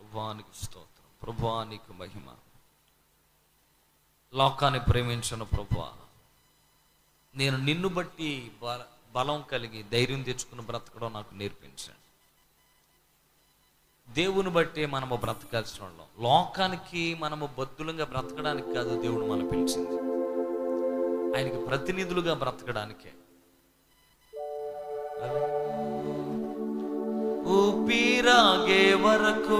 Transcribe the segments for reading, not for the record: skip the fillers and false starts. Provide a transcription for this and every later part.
ప్రభువానికి స్తోత్రం, ప్రభువానికి మహిమ. లోకాన్ని ప్రేమించిన ప్రభువా, నేను నిన్ను బట్టి బలం కలిగి ధైర్యం తెచ్చుకుని బ్రతకడం నాకు నేర్పించండి. దేవుని బట్టి మనము బ్రతకాల్సిన వాళ్ళం. లోకానికి మనము బద్దులంగా బ్రతకడానికి కాదు దేవుడు మనం పిలిచింది, ఆయనకి ప్రతినిధులుగా బ్రతకడానికే. ఊపిరాగే వరకు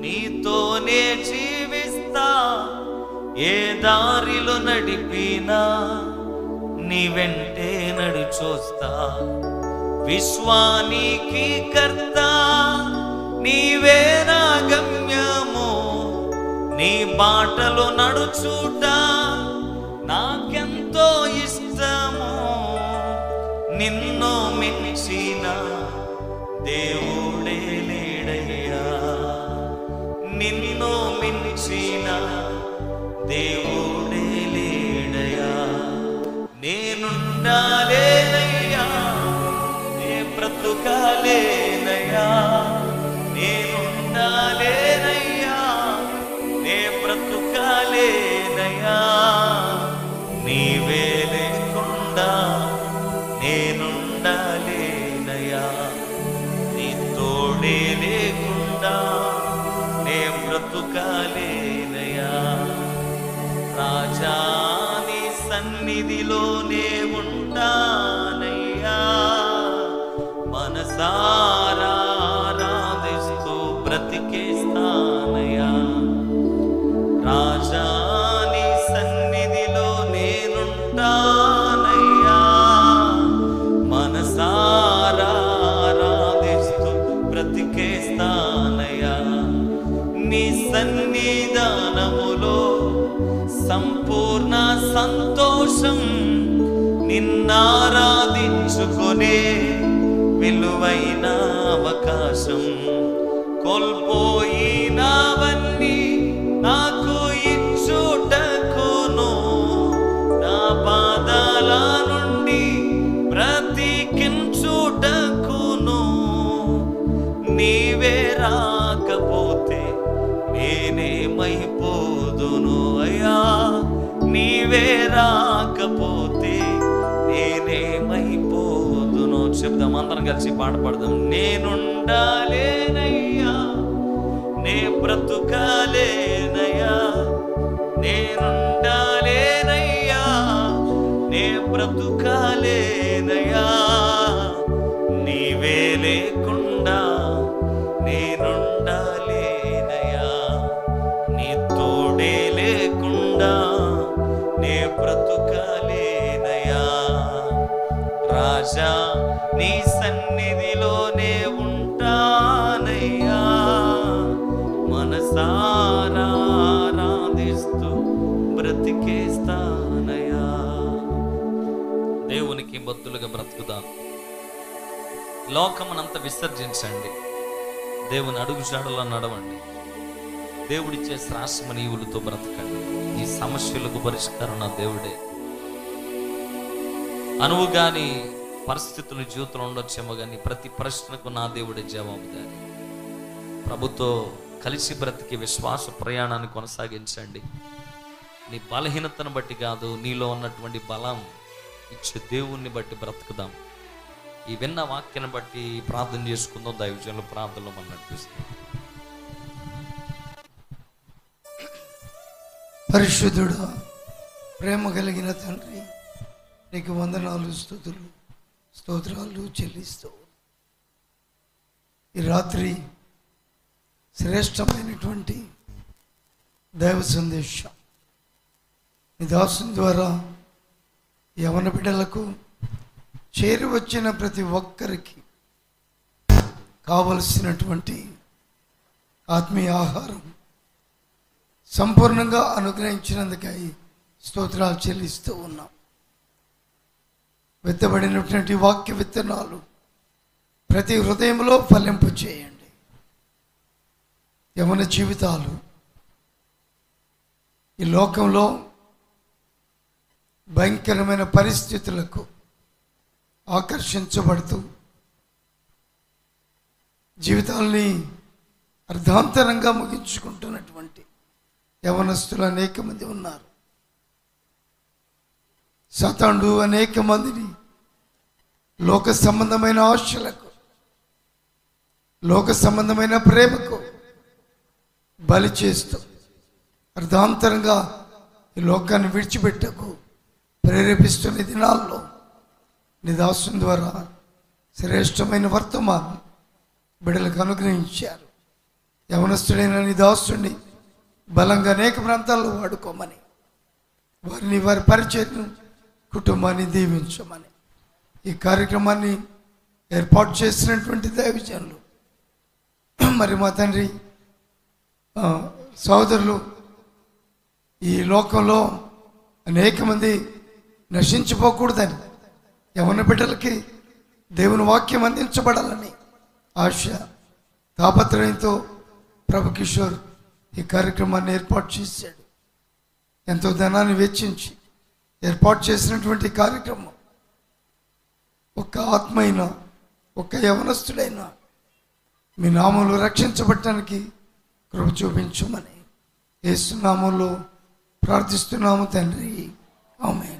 నీతోనే జీవిస్తా, ఏ దారిలో నడిపినా నీ వెంటే నడుచొస్తా. విశ్వానికి కర్త నీవే నా గమ్యము, నీ బాటలో నడుచుట నాకెంతో ఇష్టము. నిన్ను మించిన దేవుడే లేడయ్యా, నిన్ను మించిన దేవుడే లేడయ్యా. నేనుండాలేనయ్యా, నే బ్రతుకాలేనయ్యా, నేనుండాలేనయ్యా, నే బ్రతుకాలేనయ్యా. నీవే లేకుండా నేనుండాలేనయ్యా, నీ తోడే లేకుండా నే బ్రతుకాలేనయ్యా. రాజా నీ సన్నిధిలోనే ఉంటానయ్యా, మనసారా ఆరాధిస్తూ బ్రతికేస్తానయ్యా. రాజా నీ సన్నిధిలో నేనుంటానయ్యా, మనసారా ఆరాధిస్తూ బ్రతికేస్తానయ్యా. నీ సన్నిధానములో సంపూర్ణ సంతోషం, నిన్నారాధించుకునే విలువైన అవకాశం. కోల్పోయినవన్నీ నాకు ఇచ్చుటకును, నా పాదాల నుండి బ్రతికించుటకును. నీవే రాకపోతే నేనేమైపోదును అయ్యా, నీవే రాకపోతే నేనేమైపోదును. చెప్దాం, అందరం కలిసి పాట పాడదాం. నేనుండాలేనయ్యా, నే బ్రతుకాలేనయ్యా, నేనుండాలేనయ్యా, నే బ్రతుకాలేనయ్యా. నీవే లేకుండా నేనుండాలేనయ్యా, నీ తోడే లేకుండా నే బ్రతుకాలేనయ్యా. రాజా నీ సన్నిధిలోనే ఉంటానయ్యా, మనసారా ఆరాధిస్తూ బ్రతికేస్తానయ్యా. దేవునికి బద్దులుగా బ్రతుకుదాం. లోకమునంతా విసర్జించండి, దేవుని అడుగుజాడలో నడవండి. దేవుడిచ్చే శ్రాసమనీయులతో బ్రతకండి. ఈ సమస్యలకు పరిష్కారం నా దేవుడే. అనువు గాని పరిస్థితులు జీవితంలో ఉండొచ్చేమో కానీ ప్రతి ప్రశ్నకు నా దేవుడే జవాబుదారి. ప్రభుతో కలిసి బ్రతికి విశ్వాస ప్రయాణాన్ని కొనసాగించండి. నీ బలహీనతను బట్టి కాదు, నీలో ఉన్నటువంటి బలం ఇచ్చే దేవుణ్ణి బట్టి బ్రతుకుదాం. ఈ విన్న వాక్యాన్ని బట్టి ప్రార్థన చేసుకుందాం. దైవజనుల ప్రార్థనలో మనం నడిపిస్తాం. పరిశుద్ధుడా, ప్రేమ కలిగిన తండ్రి, నీకు వందనాలు, స్తోత్రాలు చెల్లిస్తూ ఈ రాత్రి శ్రేష్టమైనటువంటి దైవ సందేశం నీ దాసుని ద్వారా యవన బిడ్డలకు చేరి వచ్చిన ప్రతి ఒక్కరికి కావలసినటువంటి ఆత్మీయ ఆహారం సంపూర్ణంగా అనుగ్రహించినందుకై స్తోత్రాలు చెల్లిస్తూ ఉన్నాం. విత్తబడినటువంటి వాక్య విత్తనాలు ప్రతి హృదయంలో ఫలింపు చేయండి. యవన జీవితాలు ఈ లోకంలో భయంకరమైన పరిస్థితులకు ఆకర్షించబడుతూ జీవితాల్ని అర్ధాంతరంగా ముగించుకుంటున్నటువంటి యవనస్తులు అనేక మంది ఉన్నారు. సాతానుడు అనేక మందిని లోక సంబంధమైన ఆశలకు, లోక సంబంధమైన ప్రేమకు బలి చేస్తూ అర్ధాంతరంగా ఈ లోకాన్ని విడిచిపెట్టకు ప్రేరేపిస్తున్న దినాల్లో నీ దాసుని ద్వారా శ్రేష్టమైన వర్తమానం బిడ్డలకు అనుగ్రహించారు. యవనస్తుడైన నీ దాసుని బలంగా అనేక ప్రాంతాల్లో వాడుకోమని, వారిని వారి పరిచయను కుటుంబాన్ని దీవించమని, ఈ కార్యక్రమాన్ని ఏర్పాటు చేసినటువంటి దైవజనులు మరి మా తండ్రి సోదరులు, ఈ లోకంలో అనేక మంది నశించిపోకూడదని, యవన బిడ్డలకి దేవుని వాక్యం అందించబడాలని ఆశ తాపత్రయంతో ప్రభు కిషోర్ ఈ కార్యక్రమాన్ని ఏర్పాటు చేశాడు. ఎంతో ధనాన్ని వెచ్చించి ఏర్పాటు చేసినటువంటి కార్యక్రమం ఒక్క ఆత్మైన, ఒక్క యవనస్తుడైన మీ నామంలో రక్షించబడటానికి కృప చూపించమని యేసు నామంలో ప్రార్థిస్తున్నాము తండ్రి. ఆమేన్.